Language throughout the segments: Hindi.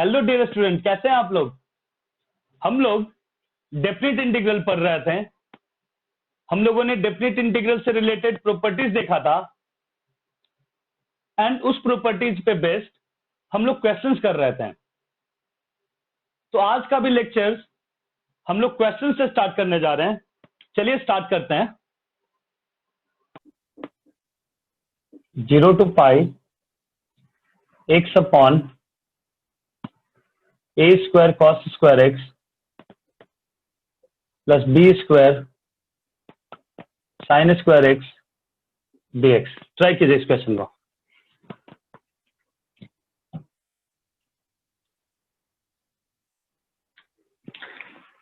हेलो डियर स्टूडेंट, कैसे हैं आप लोग। हम लोग डेफिनेट इंटीग्रल पढ़ रहे थे। हम लोगों ने डेफिनेट इंटीग्रल से रिलेटेड प्रॉपर्टीज देखा था एंड उस प्रॉपर्टीज पे बेस्ड हम लोग क्वेश्चंस कर रहे थे। तो आज का भी लेक्चर हम लोग क्वेश्चन से स्टार्ट करने जा रहे हैं। चलिए स्टार्ट करते हैं। 0 to pi x upon a square cos square x plus b square sine square x dx। Try कीजिए इस क्वेश्चन को।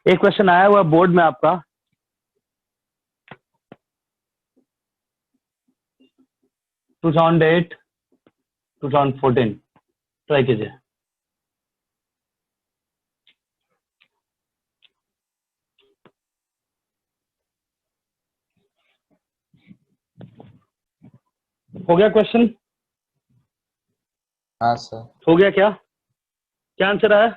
एक क्वेश्चन आया हुआ बोर्ड में आपका, टू 2014। ट्राई कीजिए। हो गया क्वेश्चन? हाँ सर। हो गया क्या? क्या आंसर आया?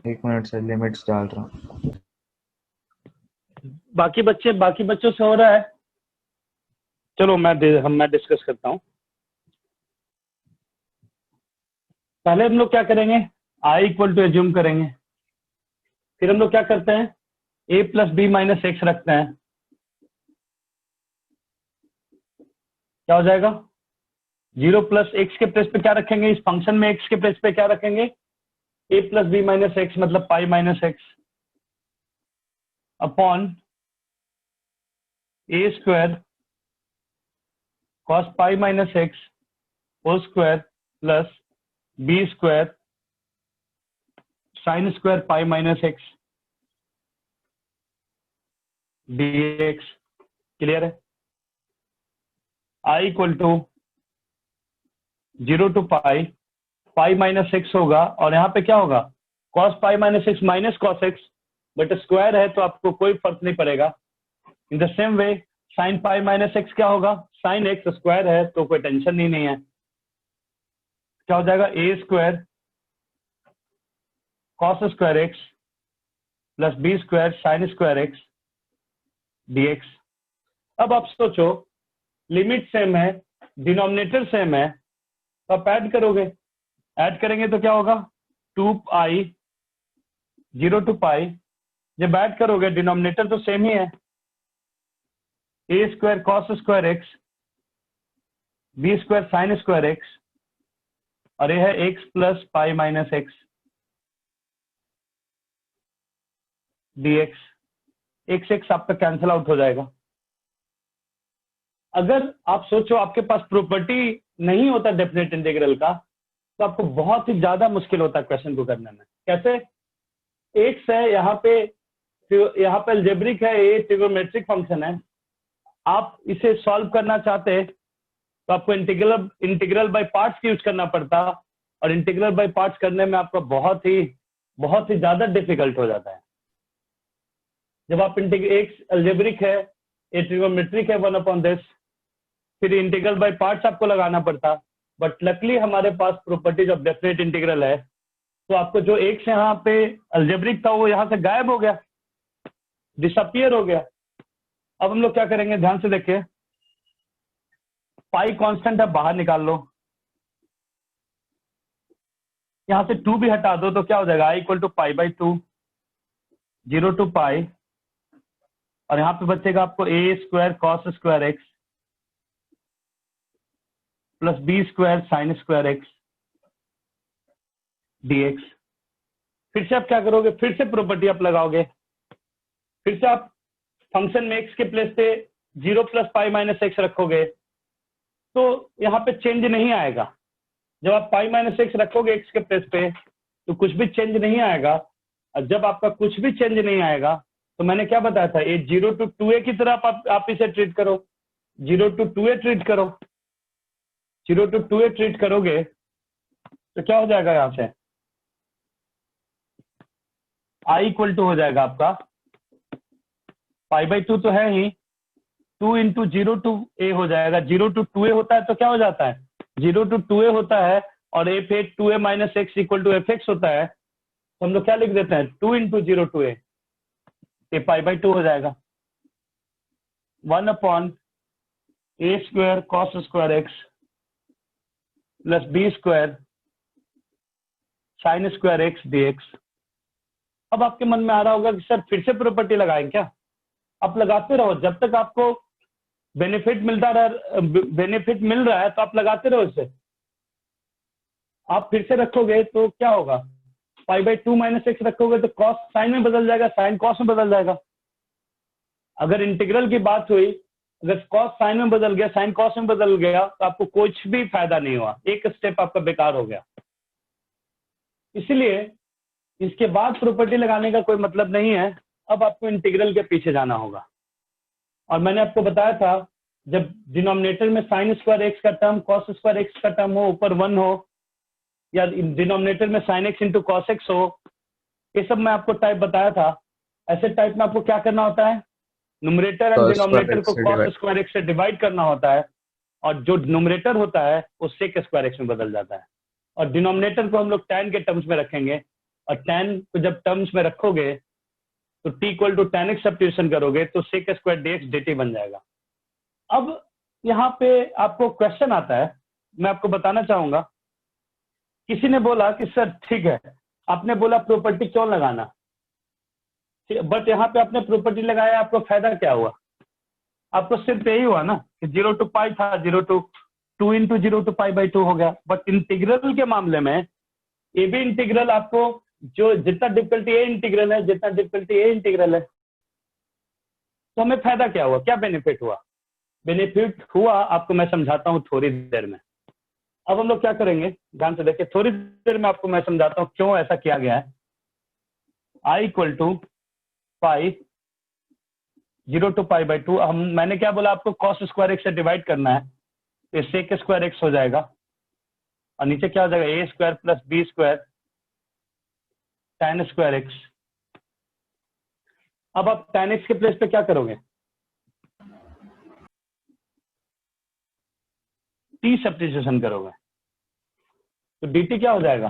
1 मिनट से लिमिट्स डाल रहा हूँ। बाकी बच्चों से हो रहा है। चलो मैं डिस्कस करता हूं। पहले हम लोग क्या करेंगे, i इक्वल टू एज्यूम करेंगे। फिर हम लोग क्या करते हैं, a plus B minus X रखते हैं। क्या हो जाएगा? 0 प्लस एक्स के प्लेस पे क्या रखेंगे, इस फंक्शन में x के प्लेस पे क्या रखेंगे, a plus B minus x मतलब pi minus x upon a square cos pi minus x whole square plus b square sine square pi minus x dx। Clear है? i equal to 0 to pi minus x होगा और यहाँ पे क्या होगा, cos pi minus x minus cos x, but square है तो आपको कोई फर्क नहीं पड़ेगा। In the same way sine pi minus x क्या होगा, साइन एक्स, स्क्वायर है तो कोई टेंशन ही नहीं है। क्या हो जाएगा, a square cos square x plus b square sine square x dx। अब आप सोचो, लिमिट सेम है, डिनोमिनेटर सेम है, तो आप ऐड करोगे। ऐड करेंगे तो क्या होगा, 2i 0 टू पाई। जब ऐड करोगे डिनोमिनेटर तो सेम ही है, a square cos square x b square sine square x और ये है x plus pi minus x dx। X x आपका कैंसिल आउट हो जाएगा। अगर आप सोचो आपके पास प्रॉपर्टी नहीं होता डेफिनेट इंटीग्रल का, तो आपको बहुत ही ज्यादा मुश्किल होता है क्वेश्चन को करने में। कैसे? एक्स है यहाँ पे अलजेब्रिक है, ये ट्रिगोनोमेट्रिक फंक्शन है। आप इसे सॉल्व करना चाहते तो आपको इंटीग्रल बाय पार्ट्स यूज करना पड़ता, और इंटीग्रल बाय पार्ट्स करने में आपका बहुत ही ज्यादा डिफिकल्ट हो जाता है। जब आप एक्स अलजेब्रिक है, ये ट्रिगोनोमेट्रिक है 1/this, फिर इंटीग्रल बाय पार्ट्स आपको लगाना पड़ता। बट लकली हमारे पास प्रॉपर्टीज ऑफ डेफिनेट इंटीग्रल है, तो आपको जो एक्स यहाँ पे अलजेब्रिक था वो यहाँ से गायब हो गया, डिसअपियर हो गया। अब हम लोग क्या करेंगे, ध्यान से देखिए। पाई कांस्टेंट है, बाहर निकाल लो। यहाँ से 2 भी हटा दो तो क्या हो जाएगा, i equal to pi by 2 0 to pi, और यहाँ पे बचेगा आपको a square cos square x plus b square sine square x dx। फिर से आप क्या करोगे, फिर से प्रॉपर्टी आप लगाओगे। फिर से आप फंक्शन में एक्स के प्लेस पे 0 प्लस पाई माइनस एक्स रखोगे तो यहाँ पे चेंज नहीं आएगा। जब आप पाई माइनस एक्स रखोगे एक्स के प्लेस पे तो कुछ भी चेंज नहीं आएगा। और जब आपका कुछ भी चेंज नहीं आएगा तो मैंने क्या बताया था, ये 0 to 2a की तरह आप इसे ट्रीट करो, 0 to 2a ट्रीट करो। 0 to 2a ट्रीट करोगे तो क्या हो जाएगा, यहाँ से i इक्वल टू हो जाएगा आपका पाई बाई 2 तो है ही, 2 इंटू 0 टू ए हो जाएगा। 0 to 2a होता है तो क्या हो जाता है, 0 to 2a होता है और f a 2a minus x equal to f x होता है, तो हम लोग क्या लिख देते हैं 2 इंटू 0 टू ए, ये पाई बाई 2 हो जाएगा। 1 upon a square cos square x plus b square sine square x d x. अब आपके मन में आ रहा होगा कि सर फिर से प्रॉपर्टी लगाएं क्या? आप लगाते रहो जब तक आपको बेनिफिट मिल रहा है तो आप लगाते रहो इसे। आप फिर से रखोगे तो क्या होगा, पाई बाई 2 माइनस एक्स रखोगे तो कॉस साइन में बदल जाएगा, साइन कॉस में बदल जाएगा। अगर इंटीग्रल की बात हुई, अगर कॉस साइन में बदल गया, साइन कॉस में बदल गया, तो आपको कुछ भी फायदा नहीं हुआ, एक स्टेप आपका बेकार हो गया। इसलिए इसके बाद प्रॉपर्टी लगाने का कोई मतलब नहीं है। अब आपको इंटीग्रल के पीछे जाना होगा। और मैंने आपको बताया था, जब डिनोमिनेटर में साइन स्क्वायर एक्स का टर्म कॉस स्क्वायर एक्स का टर्म हो, ऊपर 1 हो, या डिनोमिनेटर में sine x into cos x हो, ये सब मैं आपको टाइप बताया था। ऐसे टाइप में आपको क्या करना होता है, न्यूमरेटर एंड डिनोमिनेटर को कॉस स्क्वायर एक्स से डिवाइड करना होता है, और जो न्यूमरेटर होता है वो सेक स्क्वायर एक्स में बदल जाता है। और डिनोमिनेटर को हम लोग tan के टर्म्स में रखेंगे, और tan को जब टर्म्स में रखोगे तो t equal to tan x substitution करोगे तो सेक स्क्वायर dx dt बन जाएगा। अब यहाँ पे आपको क्वेश्चन आता है, मैं आपको बताना चाहूंगा। किसी ने बोला कि सर ठीक है, आपने बोला प्रॉपर्टी क्यों लगाना, बट यहाँ पे आपने प्रॉपर्टी लगाया, आपको फायदा क्या हुआ? आपको सिर्फ यही हुआ ना कि 0 टू पाई था, 0 to 2 into 0 to pi by 2 हो गया। बट इंटीग्रल के मामले में ये भी इंटीग्रल आपको, जो जितना डिफिकल्टी ए इंटीग्रल है, जितना डिफिकल्टी ए इंटीग्रल है, तो हमें फायदा क्या हुआ, क्या बेनिफिट हुआ? बेनिफिट हुआ आपको मैं समझाता हूँ थोड़ी देर में। अब हम लोग क्या करेंगे, ध्यान से देखिए, थोड़ी देर में आपको मैं समझाता हूँ क्यों ऐसा किया गया है। I equal to pi 0 to pi by 2, मैंने क्या बोला आपको, कॉस स्क्वायर एक्स से डिवाइड करना है, तो सेक स्क्वायर एक्स हो जाएगा, और नीचे क्या हो जाएगा, a square plus b square tan square x. अब आप tan एक्स के प्लेस पे क्या करोगे, t सब्स्टिट्यूशन करोगे, तो dt क्या हो जाएगा,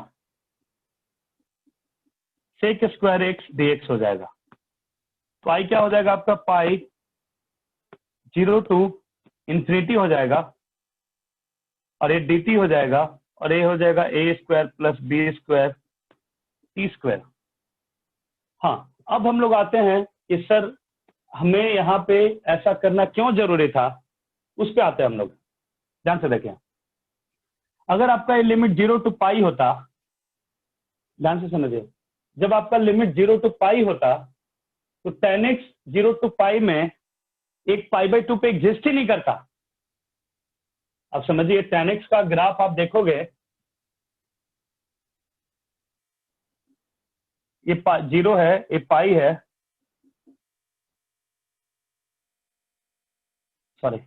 सेक स्क्वायर एक्स dx हो जाएगा। तो आई क्या हो जाएगा आपका, पाई 0 टू इंफिनिटी हो जाएगा, और ये dt हो जाएगा, और ये हो जाएगा a square plus b square t square. हाँ, अब हम लोग आते हैं कि सर हमें यहाँ पे ऐसा करना क्यों जरूरी था, उस पे आते हैं हम लोग। ध्यान से देखें, अगर आपका ये लिमिट 0 टू पाई होता, ध्यान से समझिए, जब आपका लिमिट 0 टू पाई होता तो tan x 0 टू पाई में एक पाई बाई 2 पे एग्जिस्ट ही नहीं करता। अब समझिए, tan x का ग्राफ आप देखोगे, ये 0 है, ये पाई है, सॉरी,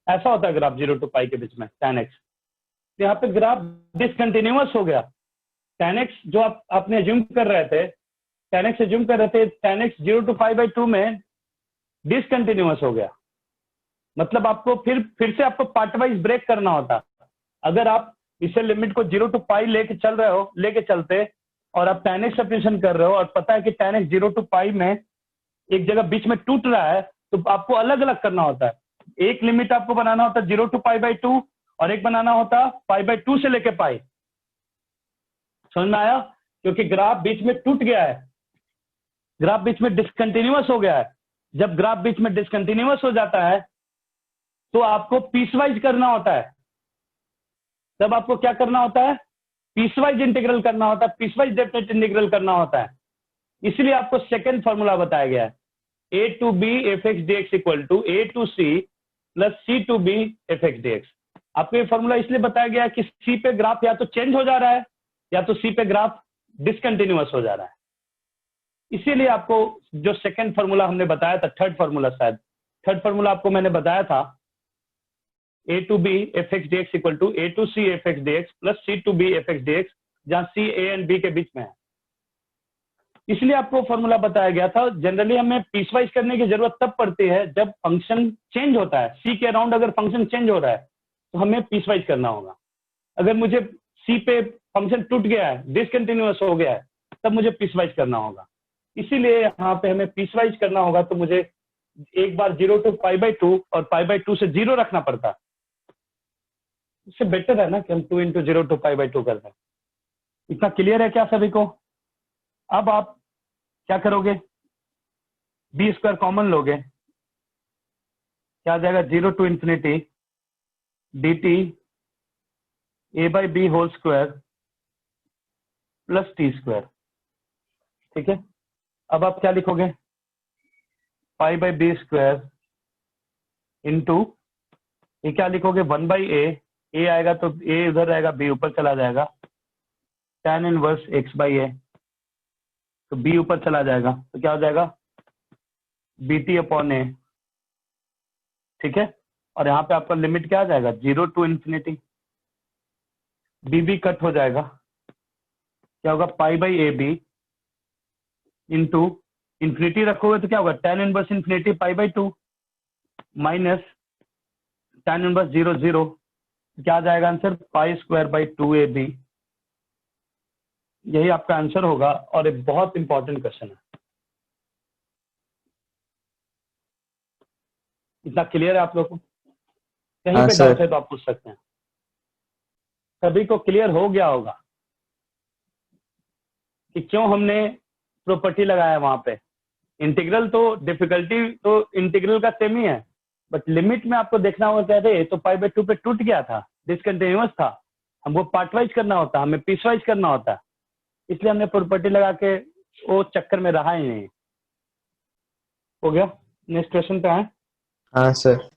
ऐसा होता है ग्राफ 0 टू पाई के बीच में tan x। तो यहाँ पे ग्राफ डिसकंटिन्यूअस हो गया। tan x जो आपने एज्यूम कर रहे थे, tan x एज्यूम कर रहे थे, tan x 0 to pi by 2 में डिसकंटिन्यूअस हो गया। मतलब आपको फिर से आपको पार्ट वाइज ब्रेक करना होता। अगर आप इसे लिमिट को 0 टू पाई लेके चल रहे हो, लेके चलते, और आप tan x सब्स्टिट्यूशन कर रहे हो, और पता है कि tan x 0 टू पाई में एक जगह बीच में टूट रहा है, तो आपको अलग अलग करना होता है। एक लिमिट आपको बनाना होता है 0 टू पाई बाई 2, और एक बनाना होता पाई बाई 2 से लेके पाई। समझ में आया? क्योंकि ग्राफ बीच में टूट गया है, ग्राफ बीच में डिसकंटिन्यूअस हो गया है। जब ग्राफ बीच में डिसकंटिन्यूअस हो जाता है तो आपको पीसवाइज करना होता है। तब आपको क्या करना होता है, पीसवाइज इंटीग्रल करना होता है, पीसवाइज डेफिनेट इंटीग्रल करना होता है। इसलिए आपको सेकंड फॉर्मूला बताया गया है, a to b f x d x equal to a to c plus c to b f x d x. आपको ये फॉर्मूला इसलिए बताया गया है कि c पे ग्राफ या तो चेंज हो जा रहा है, या तो c पे ग्राफ डिसकंटिन्यूअस हो जा रहा है। इसीलिए आपको जो सेकंड फॉर्मूला हमने बताया था, थर्ड फॉर्मूला शायद, थर्ड फॉर्मूला आपको मैंने बताया था, a to b f x d x equal to a to c f x d x plus c to b f x d x, जहां c a एंड b के बीच में है। इसलिए आपको फॉर्मूला बताया गया था। जनरली हमें पीसवाइज करने की जरूरत तब पड़ती है जब फंक्शन चेंज होता है, c के अराउंड अगर फंक्शन चेंज हो रहा है, तो हमें पीसवाइज करना होगा। अगर मुझे सी पे फंक्शन टूट गया है, डिसकंटिन्यूअस हो गया है, तब मुझे पीसवाइज करना होगा। इसीलिए यहाँ पे हमें पीसवाइज करना होगा, तो मुझे एक बार 0 to π/2 और π/2 से 0 रखना पड़ता। इससे बेटर है ना कि हम 2 into 0 to π/2 कर दें। इतना क्लियर है क्या सभी को? अब आप क्या करोगे, बी स्क्वायर कॉमन लोगे, क्या आ जाएगा, 0 to ∞ dt a/b whole square plus t square. ठीक है, अब आप क्या लिखोगे, π/b स्क्वायर इंटू, ये क्या लिखोगे, 1/a, a आएगा तो a उधर रहेगा, b ऊपर चला जाएगा, tan इनवर्स x/a, तो b ऊपर चला जाएगा, तो क्या हो जाएगा, bt/a। ठीक है, और यहाँ पे आपका लिमिट क्या आ जाएगा, 0 to ∞, b कट हो जाएगा, क्या होगा, π/ab इंटू, इन्फिनिटी रखोगे तो क्या होगा, tan inverse infinity π/2 minus tan inverse 0 0, क्या आ जाएगा आंसर, π²/2ab। यही आपका आंसर होगा, और एक बहुत इंपॉर्टेंट क्वेश्चन है। इतना क्लियर है आप लोगों को? कहीं हाँ पे सर। डाउट है तो आप पूछ सकते हैं। सभी को क्लियर हो गया होगा कि क्यों हमने प्रॉपर्टी लगाया वहां पे। इंटीग्रल तो डिफिकल्टी तो इंटीग्रल का सेम ही है, बट लिमिट में आपको देखना होगा, कह रहे तो π/2 पे टूट गया था, डिसकंटिन्यूअस था, हमको पार्ट वाइज करना होता, हमें पीस वाइज करना होता, इसलिए हमने प्रॉपर्टी लगा के वो चक्कर में रहा ही नहीं। हो गया, नेक्स्ट क्वेश्चन पे आए। हाँ सर।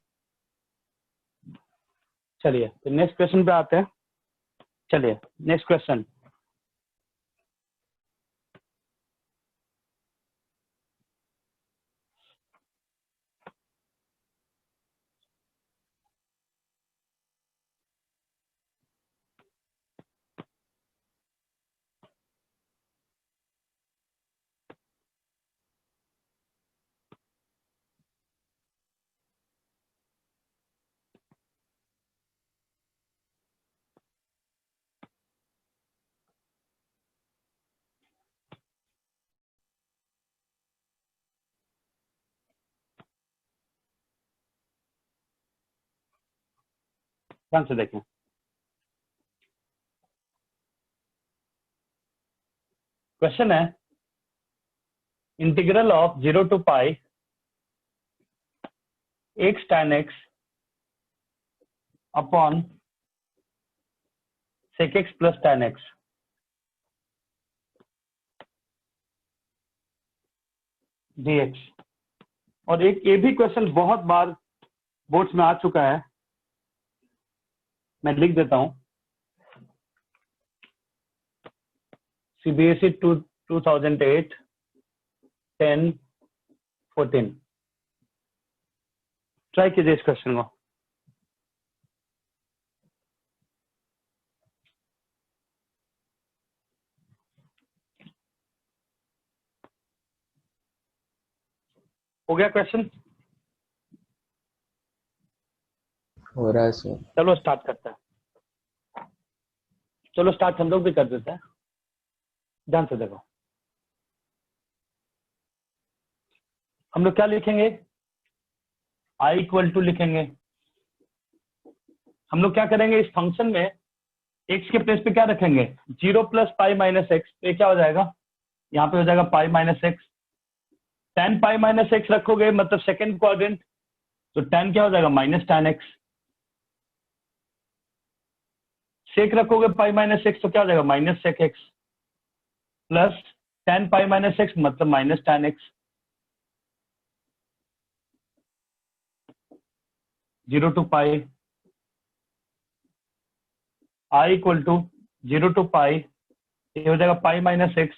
चलिए तो नेक्स्ट क्वेश्चन पे आते हैं। चलिए नेक्स्ट क्वेश्चन, ध्यान से देखें। क्वेश्चन है, integral of 0 to π x tan x upon sec x plus tan x dx। और एक ये भी क्वेश्चन बहुत बार बोर्ड्स में आ चुका है, मैं लिख देता हूं, CBSE 2008 10 14। ट्राई कीजिए इस क्वेश्चन को। हो गया क्वेश्चन? हो रहा है सर। चलो स्टार्ट करते हैं। चलो स्टार्ट हम लोग भी कर देते हैं। ध्यान से देखो, हम लोग क्या लिखेंगे, i = लिखेंगे। हम लोग क्या करेंगे, इस फंक्शन में x के प्लेस पे क्या रखेंगे, 0 + π - x, तो ये क्या हो जाएगा, यहाँ पे हो जाएगा π - x। tan π - x रखोगे मतलब सेकंड क्वाड्रेंट, तो tan क्या हो जाएगा, -tan x। सेक रखोगे π - x तो क्या हो जाएगा, -sec x plus tan π - x मतलब -tan x। 0 to π, i = 0 to π, ये हो जाएगा π - x।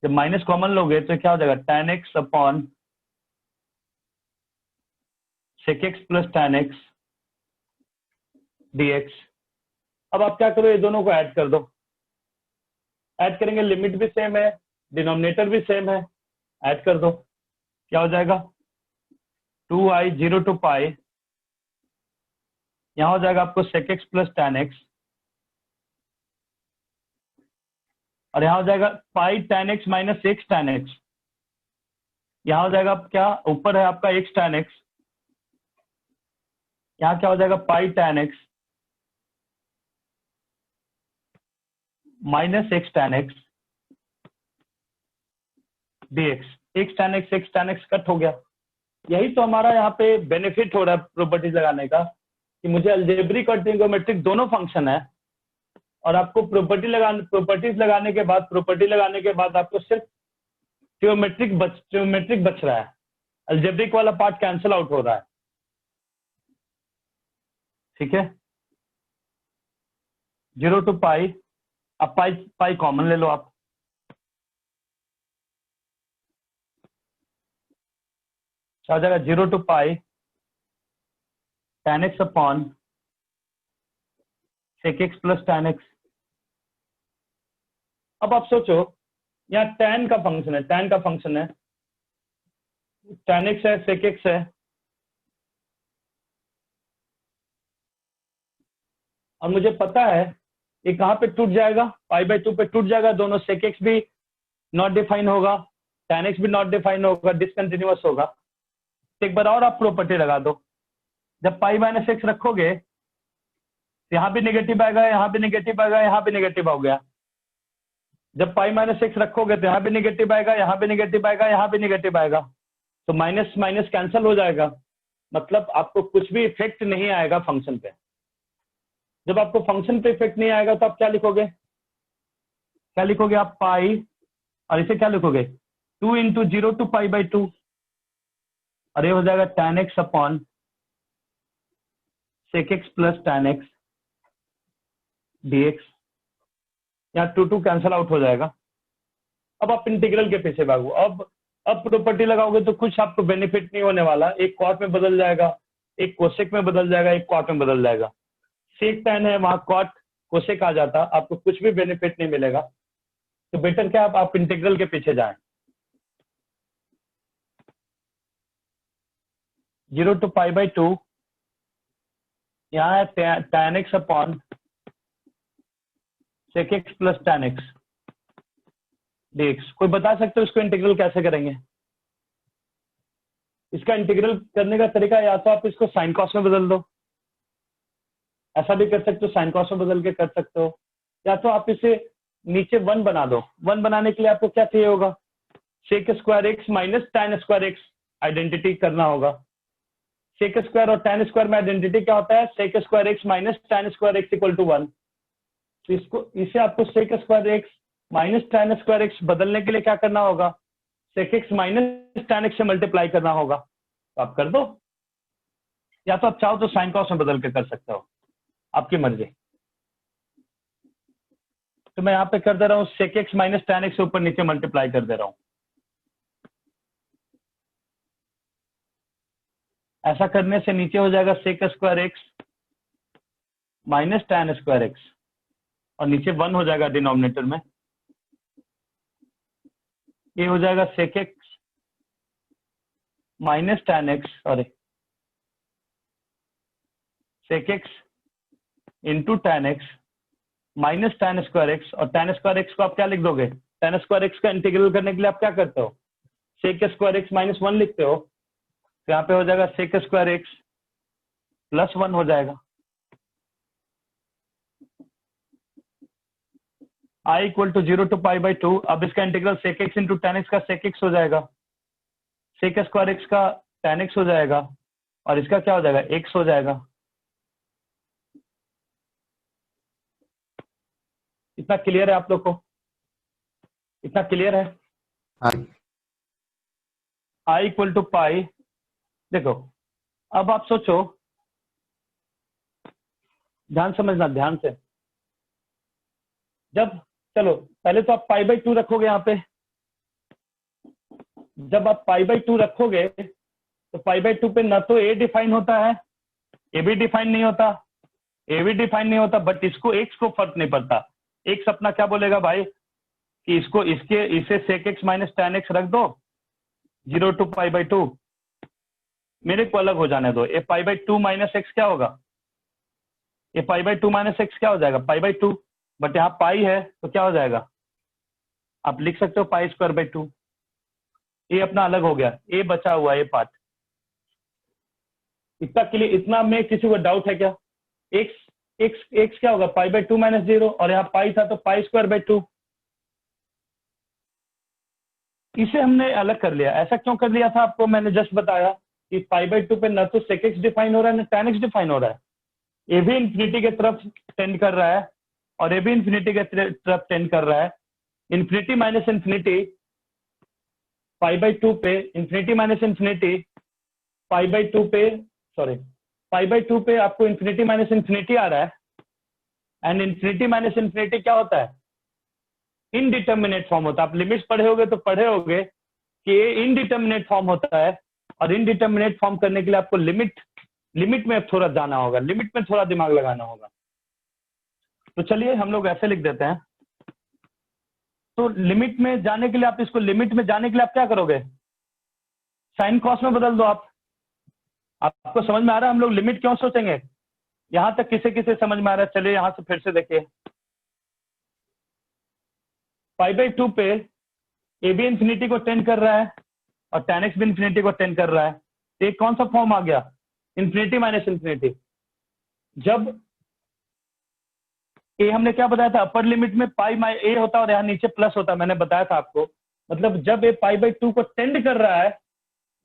जब माइनस कॉमन लोगे तो क्या हो जाएगा, tan x upon sec x plus tan x dx। अब आप क्या करो, ये दोनों को ऐड कर दो। ऐड करेंगे, लिमिट भी सेम है, डिनोमिनेटर भी सेम है, ऐड कर दो, क्या हो जाएगा, 2i 0 to π यहाँ हो जाएगा आपको sec x plus tan x, और यहाँ हो जाएगा पाई tan x minus x tan x। यहाँ हो जाएगा क्या, ऊपर है आपका x tan x, यहाँ क्या हो जाएगा पाई tan x minus x tan x dx। x tan x cut हो गया। यही तो हमारा यहाँ पे बेनिफिट हो रहा है प्रॉपर्टीज लगाने का, कि मुझे अलजेब्रिक और ट्रिगोमेट्रिक दोनों फंक्शन है, और आपको प्रॉपर्टीज लगाने के बाद आपको सिर्फ ट्रिगोमेट्रिक बच रहा है, अलजेब्रिक वाला पार्ट कैंसिल आउट हो रहा है। ठीक है, 0 to पाई, अब पाई कॉमन ले लो आप, हो जाएगा 0 to pi tan x upon sec x plus tan x। अब आप सोचो, यहाँ tan का फंक्शन है, tan x है, sec x है, और मुझे पता है ये कहाँ पे टूट जाएगा, π/2 पे टूट जाएगा दोनों, sec x भी नॉट डिफाइन होगा, tan x भी नॉट डिफाइन होगा, डिसकंटिन्यूअस होगा। एक बार और आप प्रॉपर्टी लगा दो, जब पाई माइनस x रखोगे यहाँ भी नेगेटिव आएगा, यहाँ भी नेगेटिव आएगा, यहाँ भी नेगेटिव हो गया। जब पाई माइनस x रखोगे तो यहाँ भी नेगेटिव आएगा, यहाँ भी नेगेटिव आएगा, यहाँ भी नेगेटिव आएगा, तो माइनस माइनस कैंसिल हो जाएगा, मतलब आपको कुछ भी इफेक्ट नहीं आएगा फंक्शन पे। जब आपको फंक्शन पे इफेक्ट नहीं आएगा तो आप क्या लिखोगे आप पाई, और इसे क्या लिखोगे 2 इंटू 0 to π/2, और ये हो जाएगा tan x upon sec x plus tan x dx। यहाँ 2 कैंसिल आउट हो जाएगा। अब आप इंटीग्रल के पीछे भागो। अब प्रॉपर्टी लगाओगे तो कुछ आपको बेनिफिट नहीं होने वाला, एक कॉट में बदल जाएगा, एक कोसेक में बदल जाएगा, एक कॉट में बदल जाएगा। सेक tan है, वहां कॉट कोसेक आ जाता, आपको कुछ भी बेनिफिट नहीं मिलेगा। तो बेटर क्या आप इंटीग्रल के पीछे जाएं। 0 to π/2, यहाँ है tan x upon sec x plus tan x dx। कोई बता सकते हो इसको इंटीग्रल कैसे करेंगे? इसका इंटीग्रल करने का तरीका, या तो आप इसको साइन कॉस में बदल दो, ऐसा भी कर सकते हो, साइन कॉस में बदल के कर सकते हो, या तो आप इसे नीचे 1 बना दो। 1 बनाने के लिए आपको क्या चाहिए होगा, sec square x minus tan square x identity करना होगा। sec स्क्वायर और tan स्क्वायर में आइडेंटिटी क्या होता है, sec square x minus tan square x equal to 1। तो इसे आपको sec square x minus tan square x बदलने के लिए क्या करना होगा, sec x minus tan x से मल्टीप्लाई करना होगा। तो आप कर दो, या तो आप चाहो तो साइन कॉस में बदल के कर सकते हो, आपकी मर्जी। तो मैं यहाँ पे कर दे रहा हूँ sec x minus tan x से ऊपर नीचे मल्टीप्लाई कर दे रहा हूँ। ऐसा करने से नीचे हो जाएगा sec square x minus tan square x, और नीचे 1 हो जाएगा डिनोमिनेटर में। ये हो जाएगा sec x minus tan x, sorry sec x into tan x minus tan square x, और tan स्क्वायर x को आप क्या लिख दोगे, tan स्क्वायर x का इंटीग्रल करने के लिए आप क्या करते हो, sec स्क्वायर x माइनस 1 लिखते हो। तो यहाँ पे हो जाएगा sec स्क्वायर x प्लस 1 हो जाएगा। I equal to 0 to π/2। अब इसका integral sec x into tan x का sec x हो जाएगा, sec स्क्वायर x का tan x हो जाएगा, और इसका क्या हो जाएगा, x हो जाएगा। इतना क्लियर है आप लोग को? इतना क्लियर है? I इक्वल टू पाई। देखो अब आप सोचो, ध्यान समझना, ध्यान से। जब चलो पहले तो आप π/2 रखोगे यहाँ पे, जब आप π/2 रखोगे तो π/2 पे ना तो a डिफाइन होता है, a भी डिफाइन नहीं होता, बट इसको x को फर्क नहीं पड़ता। x अपना क्या बोलेगा भाई, कि इसे sec x minus tan x रख दो 0 to π/2, मेरे को अलग हो जाने दो। ये π/2 माइनस x क्या होगा, ये पाई बाई टू माइनस एक्स क्या हो जाएगा, पाई बाई टू, बट यहाँ पाई है तो क्या हो जाएगा, आप लिख सकते हो पाई स्क्वायर बाई टू। ये अपना अलग हो गया, ये बचा हुआ ये पार्ट। इतना के लिए, इतना में किसी को डाउट है क्या? एक्स एक्स एक्स क्या होगा, पाई बाई टू माइनस जीरो, और यहाँ पाई था तो पाई स्क्वायर बाई टू। इसे हमने अलग कर लिया। ऐसा क्यों कर लिया था आपको मैंने जस्ट बताया कि पाई बाई टू पे न तो सेक एक्स डिफाइन हो रहा है न tan एक्स डिफाइन हो रहा है। ये भी इन्फिनिटी की तरफ टेंड कर रहा है और ये भी इन्फिनिटी की तरफ टेंड कर रहा है। Infinity minus infinity pi by two पे, infinity minus infinity pi by two पे, सॉरी पाई बाई टू पे आपको इन्फिनिटी माइनस इन्फिनिटी आ रहा है। एंड इन्फिनिटी माइनस इन्फिनिटी क्या होता है, इनडिटर्मिनेट फॉर्म होता है। आप लिमिट्स पढ़े होगे तो पढ़े होगे कि ये इनडिटर्मिनेट फॉर्म होता है, और इनडिटर्मिनेट फॉर्म करने के लिए आपको लिमिट में थोड़ा जाना होगा, लिमिट में थोड़ा दिमाग लगाना होगा। तो चलिए हम लोग ऐसे लिख देते हैं। तो लिमिट में जाने के लिए आप इसको, लिमिट में जाने के लिए आप क्या करोगे, साइन कॉस में बदल दो। आपको समझ में आ रहा है हम लोग लिमिट क्यों सोचेंगे? यहां तक किसे किसे समझ में आ रहा है? चलिए यहां से फिर से देखिए, पाई बाई टू पे ए भी इन्फिनिटी को टेंड कर रहा है और tan x भी इन्फिनिटी को टेंड कर रहा है। तो एक कौन सा फॉर्म आ गया, इन्फिनिटी माइनस इन्फिनिटी। जब ए हमने क्या बताया था, अपर लिमिट में पाई ए होता है और यहाँ नीचे प्लस होता है, मैंने बताया था आपको। मतलब जब ए पाई बाई टू को टेंड कर रहा है,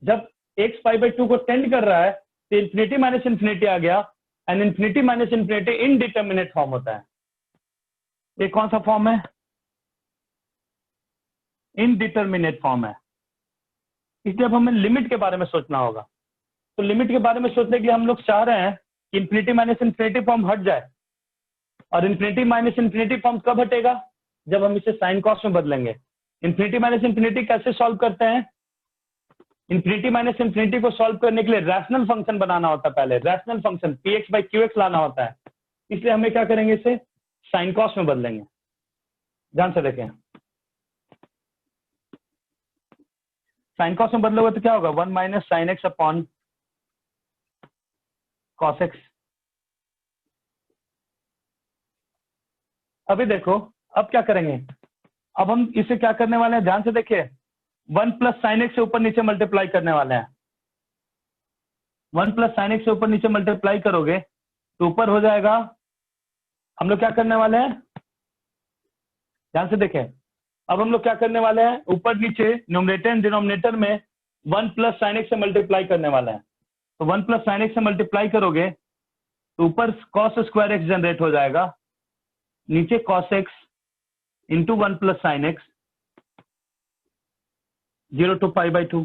जब एक्स पाई बाई टू को टेंड कर रहा है तो इन्फिनिटी माइनस इन्फिनिटी आ गया। And infinity minus infinity indeterminate form होता है। ये कौन सा फॉर्म है, इनडिटर्मिनेट फॉर्म है। इसलिए अब हमें लिमिट के बारे में सोचना होगा। तो लिमिट के बारे में सोचने के लिए हम लोग चाह रहे हैं कि इन्फिनिटी माइनस इन्फिनिटी फॉर्म हट जाए। और इन्फिनिटी माइनस इन्फिनिटी फॉर्म कब हटेगा, जब हम इसे साइन कॉस में बदलेंगे। इन्फिनिटी माइनस इन्फिनिटी कैसे सॉल्व करते हैं, इन्फिनिटी माइनस इन्फिनिटी को सॉल्व करने के लिए रैशनल फंक्शन बनाना होता है। पहले rational function P x by Q x लाना होता है। इसलिए हमें क्या करेंगे, इसे साइन कॉस में बदलेंगे। ध्यान से देखें, साइन कॉस में बदलोगे तो क्या होगा, one minus sine x upon cos x. अभी देखो अब क्या करेंगे, अब हम इसे क्या करने वाले हैं, ध्यान से देखिए, वन प्लस साइन एक्स से ऊपर नीचे मल्टीप्लाई करने वाले हैं। वन प्लस साइन एक्स से ऊपर नीचे मल्टीप्लाई करोगे तो ऊपर हो जाएगा, हम लोग क्या करने वाले हैं, ध्यान से देखें, अब हम लोग क्या करने वाले हैं, ऊपर नीचे न्यूमरेटर एंड डिनोमिनेटर में वन प्लस साइन एक्स से मल्टीप्लाई करने वाले हैं। तो वन प्लस साइन एक्स से मल्टीप्लाई करोगे तो ऊपर कॉस स्क्वायर एक्स जनरेट हो जाएगा, नीचे cos x into one plus sine x, 0 to pi by to.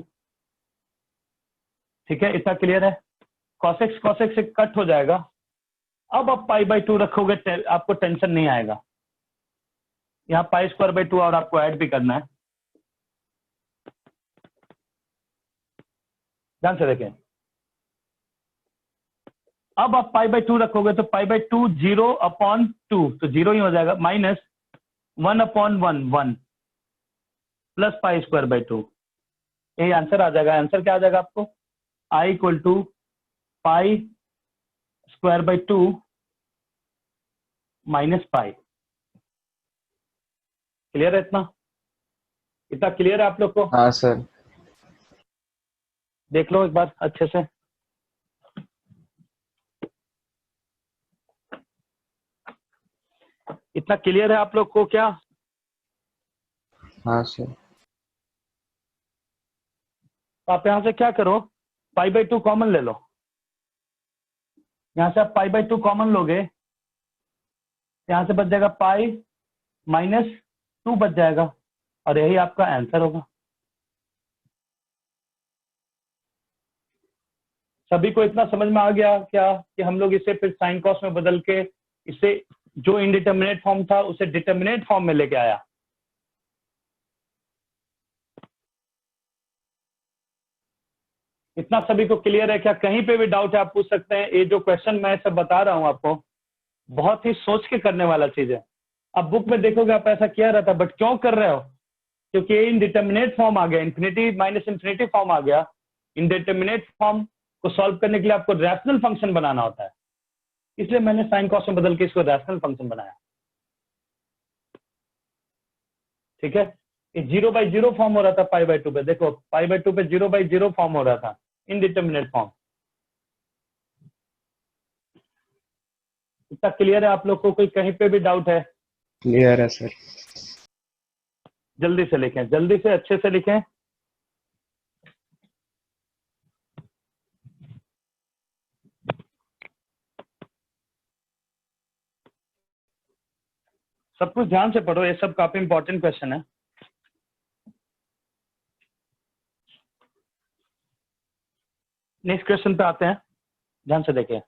ठीक है, इतना क्लियर है। कॉस एक्स से कट हो जाएगा। अब आप पाई बाई टू रखोगे, आपको टेंशन नहीं आएगा। यहाँ पाई स्क्वायर बाई टू और आपको ऐड भी करना है। ध्यान से देखें, अब आप पाई बाई टू रखोगे तो pi by two 0 upon two, तो 0 ही हो जाएगा, minus 1 upon 1 plus pi square by two. यही आंसर आ जाएगा। आंसर क्या आ जाएगा आपको, i equal to pi square by two minus pi. Clear है? इतना क्लियर है आप लोग को? हाँ सर। देख लो एक बार अच्छे से। इतना क्लियर है आप लोग को क्या? हाँ सर। तो आप यहां से क्या करो, पाई बाई टू कॉमन ले लो। यहां से आप पाई बाई टू कॉमन लोगे, यहां से बच जाएगा पाई माइनस टू बच जाएगा, और यही आपका आंसर होगा। सभी को इतना समझ में आ गया क्या कि हम लोग इसे फिर साइन कॉस में बदल के इसे जो इनडिटर्मिनेट फॉर्म था उसे डिटर्मिनेट फॉर्म में लेके आया। इतना सभी को क्लियर है क्या? कहीं पे भी डाउट है आप पूछ सकते हैं। ये जो क्वेश्चन मैं सब बता रहा हूं आपको, बहुत ही सोच के करने वाला चीज है। अब बुक में देखोगे आप ऐसा किया रहता, बट क्यों कर रहे हो, क्योंकि इनडिटर्मिनेट फॉर्म आ गया, इन्फिनिटी माइनस इन्फिनिटी फॉर्म आ गया। इनडिटर्मिनेट फॉर्म को सॉल्व करने के लिए आपको रैशनल फंक्शन बनाना होता है। इसलिए मैंने साइन कॉस में बदल के इसको रैशनल फंक्शन बनाया। ठीक है, ये 0/0 फॉर्म हो रहा था π/2 पे, देखो π/2 पे 0/0 फॉर्म हो रहा था, इनडिटर्मिनेट फॉर्म। इतना क्लियर है आप लोग को? कोई कहीं पे भी डाउट है? क्लियर है सर। जल्दी से लिखें, जल्दी से अच्छे से लिखें। सब कुछ ध्यान से पढ़ो, ये सब काफी इंपॉर्टेंट क्वेश्चन है। नेक्स्ट क्वेश्चन पे आते हैं, ध्यान से देखिए।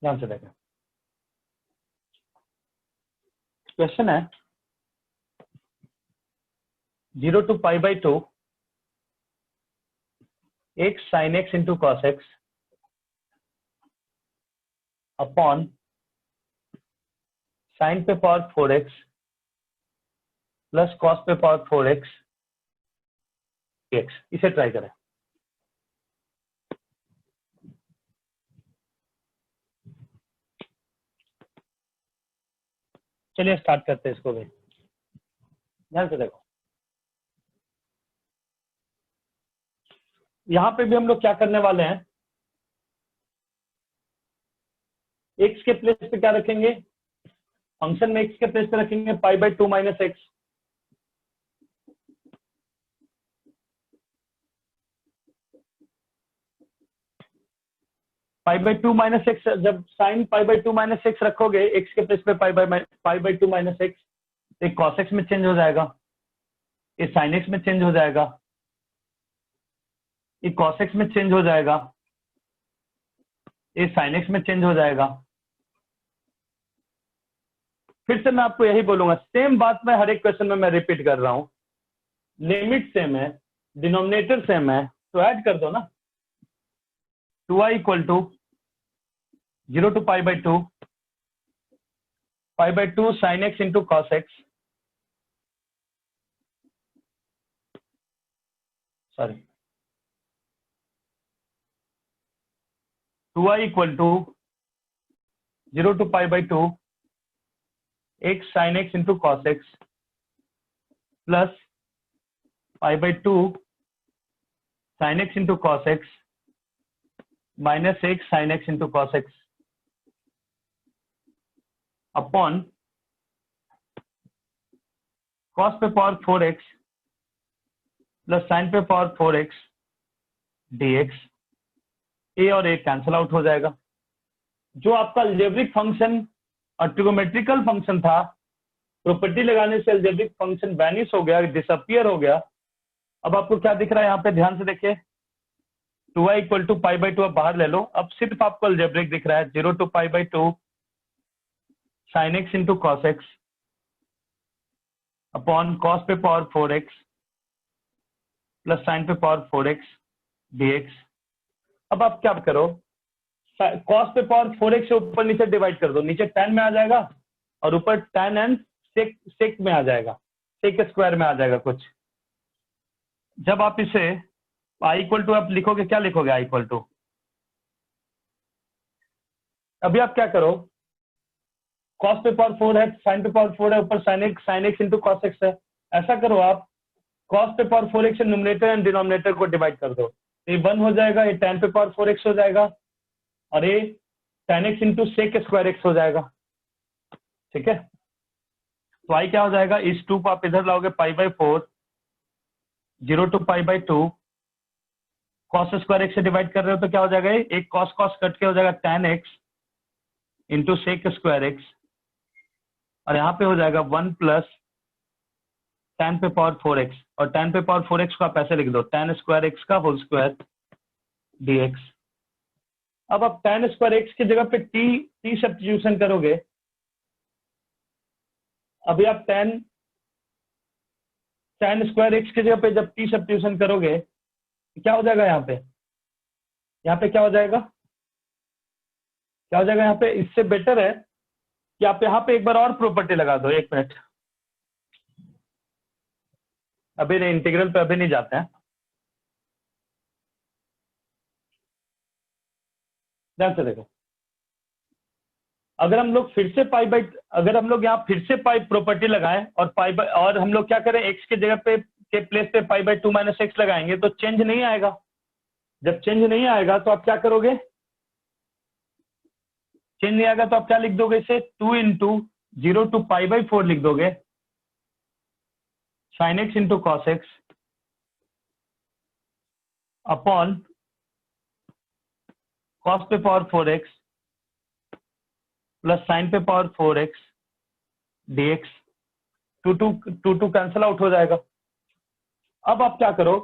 ध्यान से देखें, क्वेश्चन है 0 to π/2 x sin x into cos x upon sine पे पावर 4x प्लस कॉस पे पावर 4x x। इसे ट्राई करें। चलिए स्टार्ट करते हैं इसको भी, ध्यान से देखो। यहां पे भी हम लोग क्या करने वाले हैं, x के प्लेस पे क्या रखेंगे, फंक्शन में x के प्लेस पे रखेंगे π/2 माइनस एक्स। π/2 माइनस एक्स, जब साइन π/2 माइनस एक्स रखोगे x के प्लेस पे π/2 माइनस एक्स, एक cos x में चेंज हो जाएगा, ये sin x में चेंज हो जाएगा, ये cos x में चेंज हो जाएगा, ये sin x में चेंज हो जाएगा। फिर से मैं आपको यही बोलूंगा, सेम बात मैं हर एक क्वेश्चन में मैं रिपीट कर रहा हूं, लिमिट सेम है, डिनोमिनेटर सेम है, तो ऐड कर दो ना। 2i equal to 0 to π/2 π/2 sin x into cos x, sorry 2i equal to 0 to π/2 x sin x into cos x plus π/2 sin x into cos x minus x sin x into cos x upon cos पे पावर 4x प्लस sin पे पावर 4x dx। a और a कैंसिल आउट हो जाएगा। जो आपका अलजेब्रिक फंक्शन और ट्रिगोमेट्रिकल फंक्शन था, प्रॉपर्टी लगाने से अलजेब्रिक फंक्शन वैनिश हो गया, डिसअपियर हो गया। अब आपको क्या दिख रहा है यहाँ पे, ध्यान से देखिए। 2i इक्वल टू π/2 अब बाहर ले लो, अब सिर्फ आपको अलजेब्रिक दिख रहा है। 0 to π/2 sin x into cos x upon cos पे पावर 4x प्लस sin पे पावर 4x dx। अब आप क्या करो, cos पे पावर 4x से ऊपर नीचे डिवाइड कर दो, नीचे tan में आ जाएगा और ऊपर tan n sec में आ जाएगा, sec स्क्वायर में आ जाएगा कुछ। जब आप इसे i इक्वल टू आप लिखोगे, क्या लिखोगे i इक्वल टू, अभी आप क्या करो, cos पे पावर 4 है, sin पे पावर 4 है, ऊपर sin x into cos x है। ऐसा करो आप, cos पे पावर 4x से न्यूमरेटर एंड डिनोमिनेटर को डिवाइड कर दो, ये 1 हो जाएगा, ये tan पे पावर 4x हो जाएगा और ये tan x into sec square x हो जाएगा। ठीक है, तो i क्या हो जाएगा, इस 2 को आप इधर लाओगे π/4, 0 to π/2 cos स्क्वायर x से डिवाइड कर रहे हो तो क्या हो जाएगा, एक cos कट के हो जाएगा tan x into sec square x और यहाँ पे हो जाएगा 1 प्लस tan पे पावर 4x, और tan पे पावर 4x को आप ऐसे लिख दो tan स्क्वायर x का होल स्क्वायर dx। अब आप tan स्क्वायर x की जगह पे t सब्स्टिट्यूशन करोगे, अभी आप tan स्क्वायर x की जगह पे जब t सब्स्टिट्यूशन करोगे क्या हो जाएगा यहाँ पे क्या हो जाएगा, यहाँ पे? इससे बेटर है कि आप यहाँ पे एक बार और प्रॉपर्टी लगा दो। एक मिनट, अभी इंटीग्रल पे अभी नहीं जाते हैं, ध्यान से देखो। अगर हम लोग फिर से अगर हम लोग यहाँ फिर से पाई प्रॉपर्टी लगाएं और हम लोग क्या करें, x के जगह पे के प्लेस पे π/2 - x लगाएंगे तो चेंज नहीं आएगा। जब चेंज नहीं आएगा तो आप क्या करोगे, चेंज नहीं आएगा तो आप क्या लिख दोगे, इसे 2 × 0 to π/4 लिख दोगे, sin x × cos x upon cos पे पावर 4x प्लस sin पे power 4x dx। 2 cancel out हो जाएगा। अब आप क्या करो,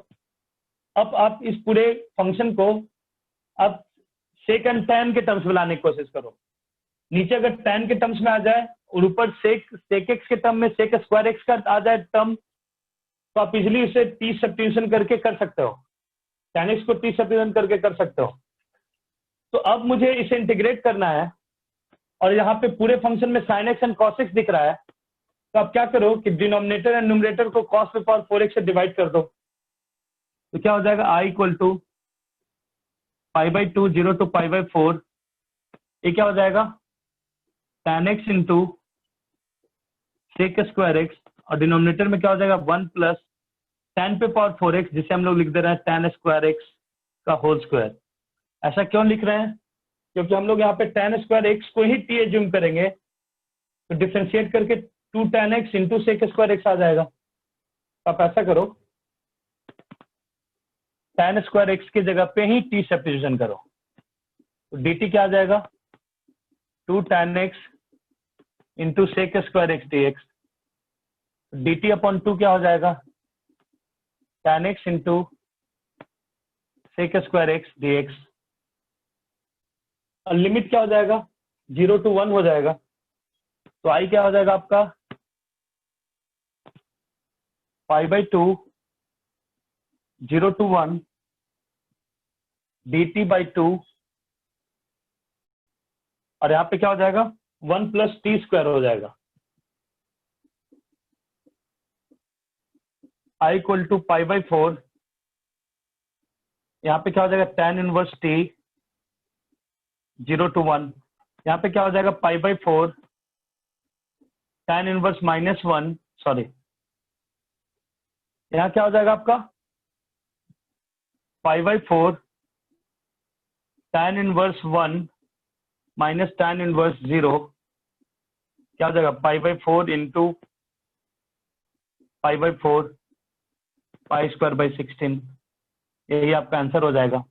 अब आप इस पूरे फंक्शन को अब सेक एंड tan के टर्म्स में लाने की कोशिश करो। नीचे अगर tan के टर्म्स में आ जाए और ऊपर सेक x के टर्म में सेक स्क्वायर x का आ जाए टर्म, तो आप इजिली इसे t सब्स्टिट्यूशन करके कर सकते हो, tan x को t सब्स्टिट्यूशन करके कर सकते हो। तो अब मुझे इसे इंटीग्रेट करना है और यहाँ पे पूरे फंक्शन में sin x and cos x दिख रहा है, तो आप क्या करो कि डिनोमिनेटर एंड न्यूमरेटर को cos पे पावर 4x से डिवाइड कर दो, तो क्या हो जाएगा, i = π/2 0 to π/4, ये क्या हो जाएगा tan x × sec square x, और डिनोमिनेटर में क्या हो जाएगा 1 प्लस tan पे पावर 4x, जिसे हम लोग लिख दे रहे हैं tan स्क्वायर x का होल स्क्वायर। ऐसा क्यों लिख रहे हैं, क्योंकि हम लोग यहाँ पे tan स्क्वायर x को ही t एज्यूम करेंगे, तो डिफरेंशिएट करके 2 tan x × sec square x आ जाएगा। तो आप ऐसा करो, tan स्क्वायर x की जगह पे ही t सब्स्टिट्यूशन करो, तो dt क्या आ जाएगा, 2 tan x × sec square x dx। dt/2 क्या हो जाएगा, tan x × sec square x dx। और लिमिट क्या हो जाएगा, 0 to 1 हो जाएगा, तो i क्या हो जाएगा आपका π/2 0 to 1 dt/2, और यहाँ पे क्या हो जाएगा 1 + t² हो जाएगा। i = π/4, यहाँ पे क्या हो जाएगा tan 1t 0 to 1, यहाँ पे क्या हो जाएगा π/4 tan 1 -1, सॉरी यहाँ क्या हो जाएगा आपका π/4 tan 1 माइनस tan 0, क्या हो जाएगा π/4 × π/4 π²/16, यही आपका आंसर हो जाएगा।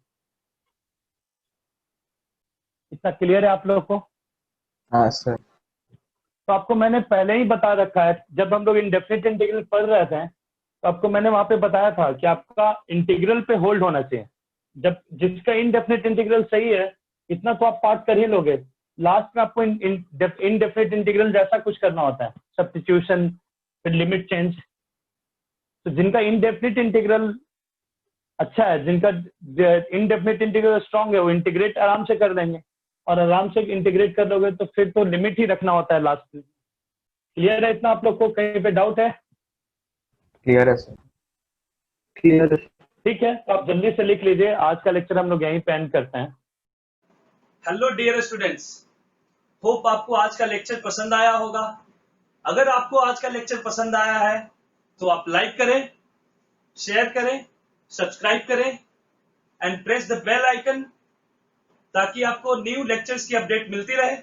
इतना क्लियर है आप लोगों को? हाँ सर। तो आपको मैंने पहले ही बता रखा है, जब हम लोग इंडेफिनिट इंटीग्रल पढ़ रहे थे तो आपको मैंने वहां पे बताया था कि आपका इंटीग्रल पे होल्ड होना चाहिए। जब जिसका इनडेफिनिट इंटीग्रल सही है, इतना तो आप पार्ट कर ही लोगे, लास्ट में आपको इनडेफिनिट इंटीग्रल जैसा कुछ करना होता है, सब्स्टिट्यूशन, फिर लिमिट चेंज। तो जिनका इनडेफिनिट इंटीग्रल अच्छा है, जिनका इनडेफिनिट इंटीग्रल स्ट्रांग है, वो इंटीग्रेट आराम से कर देंगे, और आराम से इंटीग्रेट कर लोगे तो फिर तो लिमिट ही रखना होता है लास्ट में। क्लियर है इतना आप लोग को? कहीं पे डाउट है? क्लियर है सर। क्लियर है। ठीक है, तो आप जल्दी से लिख लीजिए। आज का लेक्चर हम लोग यहीं पे एंड करते हैं। हेलो डियर स्टूडेंट्स, होप आपको आज का लेक्चर पसंद आया होगा। अगर आपको आज का लेक्चर पसंद आया है तो आप लाइक करें, शेयर करें, सब्सक्राइब करें and press the bell icon, ताकि आपको न्यू लेक्चर्स की अपडेट मिलती रहे।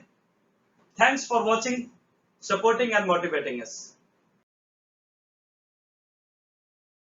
Thanks for watching, supporting and motivating us.